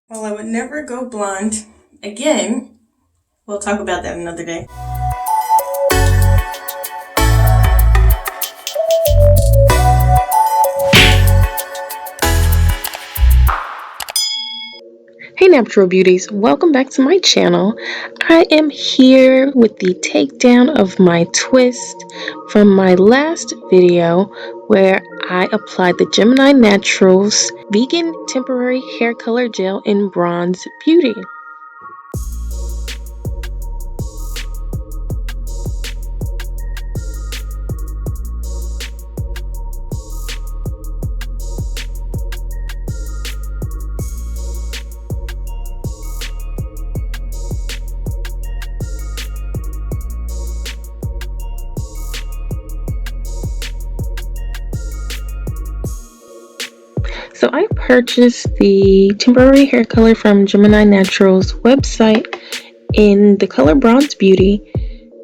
Well, I would never go blonde again. We'll talk about that another day. Hey natural beauties, welcome back to my channel. I am here with the takedown of my twist from my last video where I applied the Gemini Naturals Vegan Temporary Hair Color Gel in Bronze Beauty. So I purchased the temporary hair color from Gemini Naturals website in the color Bronze Beauty.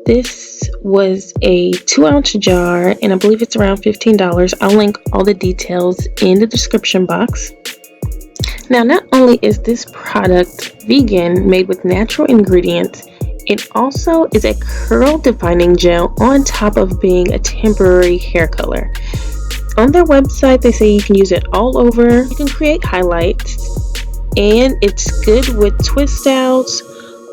This was a 2-ounce jar and I believe it's around $15. I'll link all the details in the description box. Now, not only is this product vegan, made with natural ingredients, it also is a curl defining gel on top of being a temporary hair color. On their website, they say you can use it all over. You can create highlights, and it's good with twist outs,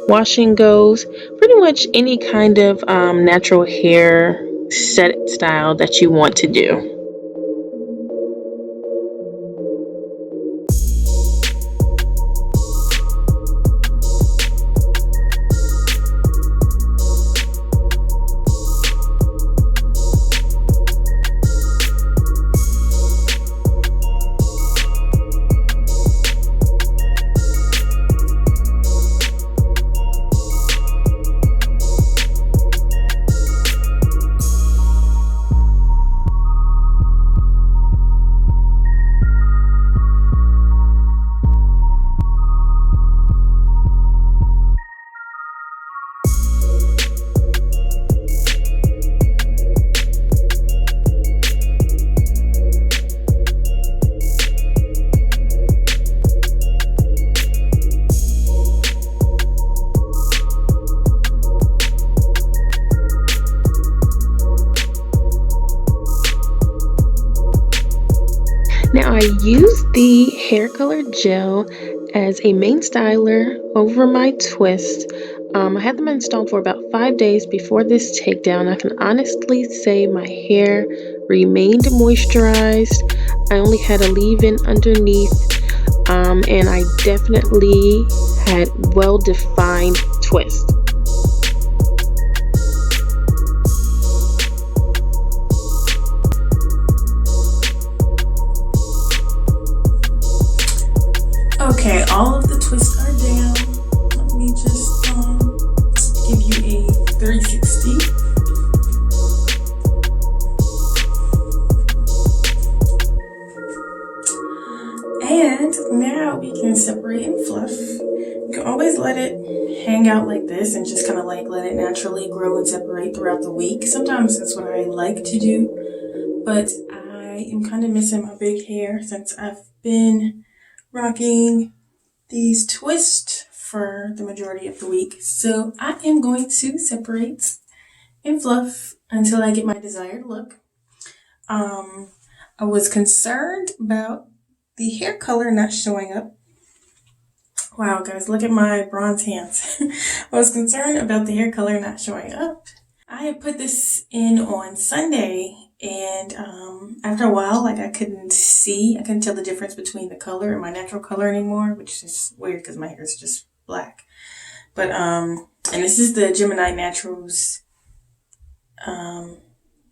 wash and goes, pretty much any kind of natural hair set style that you want to do. Now I use the hair color gel as a main styler over my twist. I had them installed for about 5 days before this takedown. I can honestly say my hair remained moisturized. I only had a leave-in underneath, and I definitely had well-defined twist. Okay, all of the twists are down. Let me just give you a 360. And now we can separate and fluff. You can always let it hang out like this and just kind of like let it naturally grow and separate throughout the week. Sometimes that's what I like to do, but I am kind of missing my big hair since I've been rocking these twists for the majority of the week. So I am going to separate and fluff until I get my desired look. I was concerned about the hair color not showing up. Wow, guys, look at my bronze hands. I was concerned about the hair color not showing up. I had put this in on Sunday, and after a while, like I couldn't tell the difference between the color and my natural color anymore, which is weird because my hair is just black. But and this is the Gemini Naturals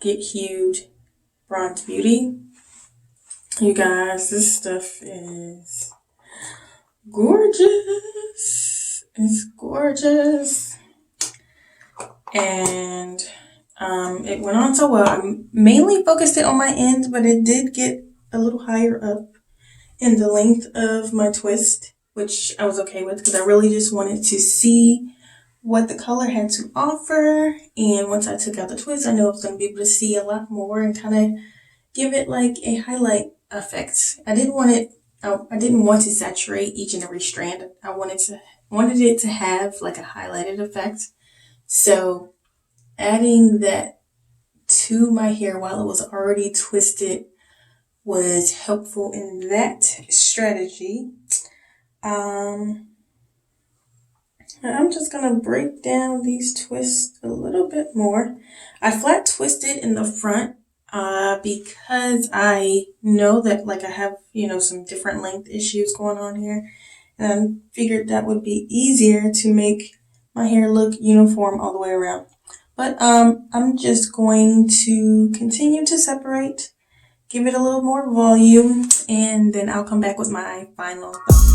Get Hued Bronze Beauty. You guys, this stuff is gorgeous. It's gorgeous. And it went on so well. I mainly focused it on my ends, but it did get a little higher up in the length of my twist, which I was okay with because I really just wanted to see what the color had to offer. And once I took out the twist, I knew I was going to be able to see a lot more and kind of give it like a highlight effect. I didn't want it I didn't want to saturate each and every strand. I wanted it to have like a highlighted effect. So adding that to my hair while it was already twisted was helpful in that strategy. I'm just gonna break down these twists a little bit more. I flat twisted in the front because I know that like I have, some different length issues going on here. And I figured that would be easier to make my hair look uniform all the way around. But I'm just going to continue to separate, give it a little more volume, and then I'll come back with my final thoughts.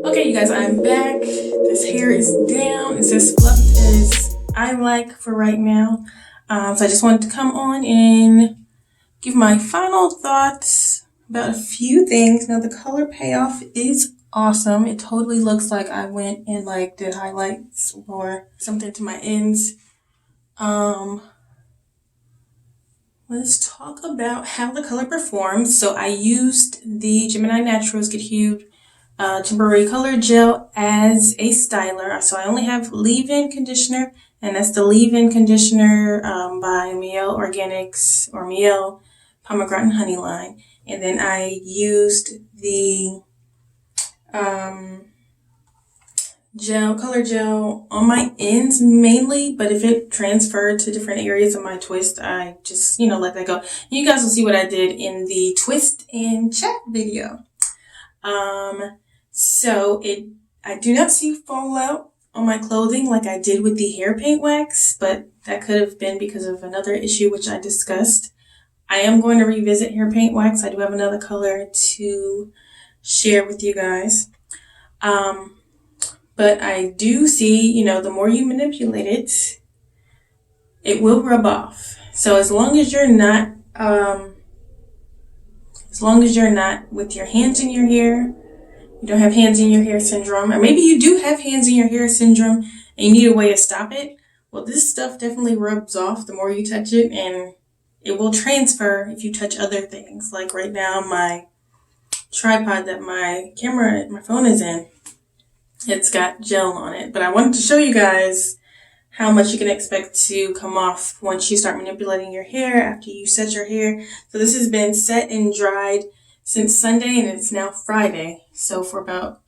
Okay, you guys, I'm back. This hair is down. It's as fluffed as I like for right now. So I just wanted to come on and give my final thoughts about a few things. Now, the color payoff is awesome. It totally looks like I went and like did highlights or something to my ends. Let's talk about how the color performs. So I used the Gemini Naturals Get Hued temporary color gel as a styler. So I only have leave-in conditioner, and that's the leave-in conditioner by Miel Organics or Miel Pomegranate Honey line. And then I used the color gel on my ends mainly, but if it transferred to different areas of my twist, I just, let that go. You guys will see what I did in the twist and chat video. So I do not see fallout on my clothing like I did with the hair paint wax, but that could have been because of another issue which I discussed. I am going to revisit hair paint wax. I do have another color to share with you guys. But I do see, the more you manipulate it, it will rub off. So as long as you're not with your hands in your hair, you don't have hands in your hair syndrome, or maybe you do have hands in your hair syndrome and you need a way to stop it. Well, this stuff definitely rubs off the more you touch it, and it will transfer if you touch other things. Like right now, my tripod that my phone is in, it's got gel on it. But I wanted to show you guys how much you can expect to come off once you start manipulating your hair after you set your hair. So this has been set and dried since Sunday, and it's now Friday. So for about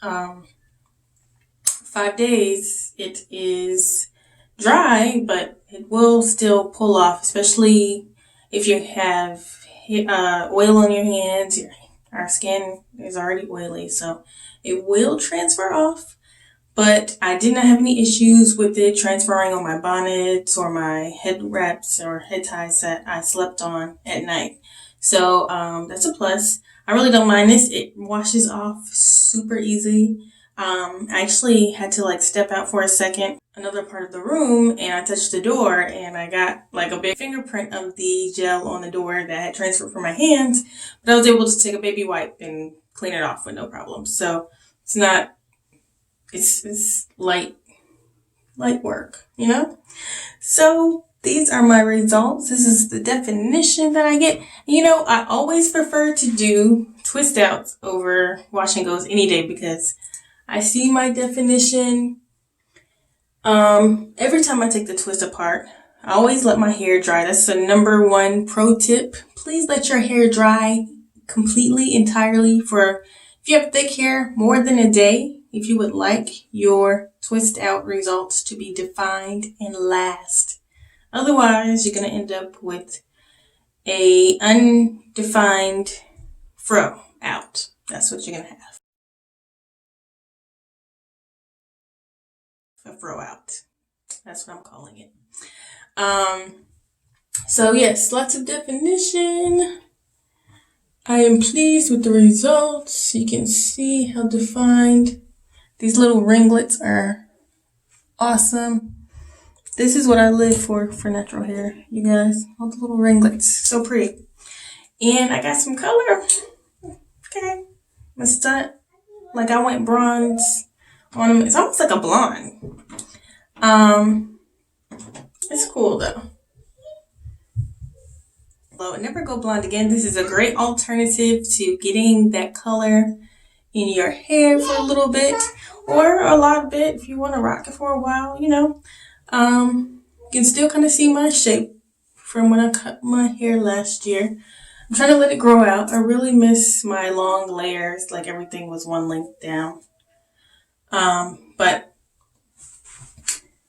5 days, it is dry, but it will still pull off, especially if you have oil on your hands. Our skin is already oily, so it will transfer off. But I did not have any issues with it transferring on my bonnets or my head wraps or head ties that I slept on at night. So that's a plus. I really don't mind this. It washes off super easy. I actually had to step out for a second, another part of the room, and I touched the door and I got like a big fingerprint of the gel on the door that had transferred from my hands. But I was able to take a baby wipe and clean it off with no problem. So it's light work, So these are my results. This is the definition that I get. I always prefer to do twist outs over wash and goes any day because I see my definition. Every time I take the twist apart, I always let my hair dry. That's the #1 pro tip. Please let your hair dry completely, entirely for, if you have thick hair, more than a day if you would like your twist out results to be defined and last. Otherwise, you're going to end up with a undefined fro out. That's what you're going to have. A fro out. That's what I'm calling it. So yes, lots of definition. I am pleased with the results. You can see how defined. These little ringlets are awesome. This is what I live for natural hair, you guys. All the little ringlets, so pretty. And I got some color. Okay, my stunt. Like I went bronze on them. It's almost like a blonde. It's cool though. Never go blonde again. This is a great alternative to getting that color in your hair for a little bit or a lot of bit if you want to rock it for a while, you know. You can still kind of see my shape from when I cut my hair last year. I'm trying to let it grow out. I really miss my long layers, like everything was one length down. But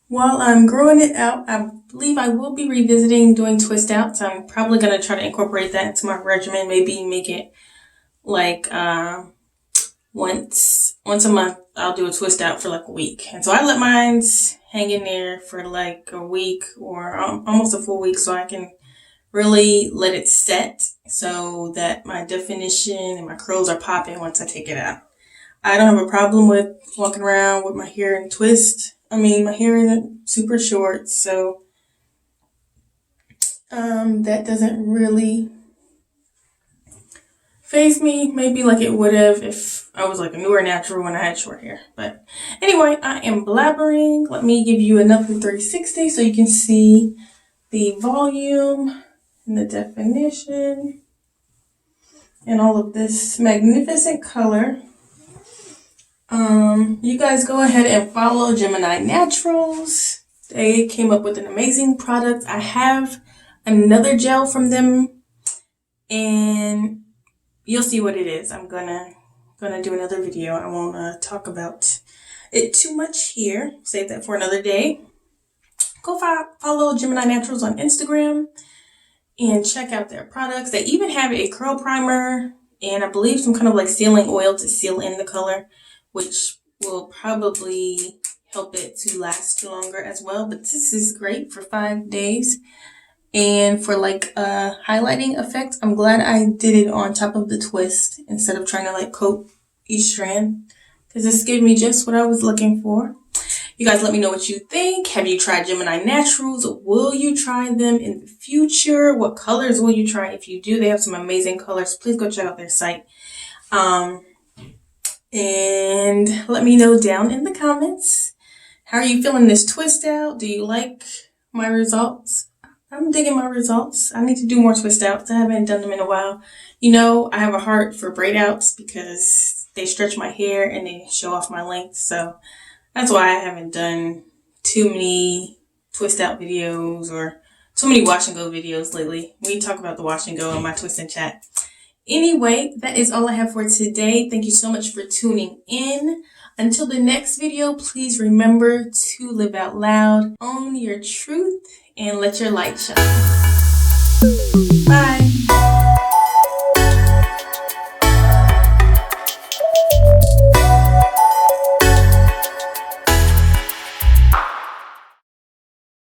while I'm growing it out, I believe I will be revisiting doing twist outs. I'm probably going to try to incorporate that into my regimen. Maybe make it like once a month I'll do a twist out for like a week. And so I let mine hang in there for like a week or almost a full week so I can really let it set so that my definition and my curls are popping once I take it out. I don't have a problem with walking around with my hair in twist. I mean, my hair isn't super short, so that doesn't really faze me. Maybe like it would have if I was like a newer natural when I had short hair. But anyway, I am blabbering. Let me give you another 360 so you can see the volume and the definition and all of this magnificent color. You guys go ahead and follow Gemini Naturals. They came up with an amazing product. I have another gel from them and you'll see what it is. I'm gonna do another video. I won't talk about it too much here. Save that for another day. Go follow Gemini Naturals on Instagram and check out their products. They even have a curl primer and I believe some kind of like sealing oil to seal in the color, which will probably help it to last longer as well. But this is great for 5 days. And for like a highlighting effect, I'm glad I did it on top of the twist instead of trying to like coat each strand, because this gave me just what I was looking for. You guys let me know what you think. Have you tried Gemini Naturals? Will you try them in the future? What colors will you try? If you do, they have some amazing colors. Please go check out their site. And let me know down in the comments. How are you feeling this twist out? Do you like my results? I'm digging my results. I need to do more twist outs. I haven't done them in a while. You know, I have a heart for braid outs because they stretch my hair and they show off my length. So that's why I haven't done too many twist out videos or too many wash and go videos lately. We talk about the wash and go in my twist and chat. Anyway, that is all I have for today. Thank you so much for tuning in. Until the next video, please remember to live out loud, own your truth, and let your light shine. Bye.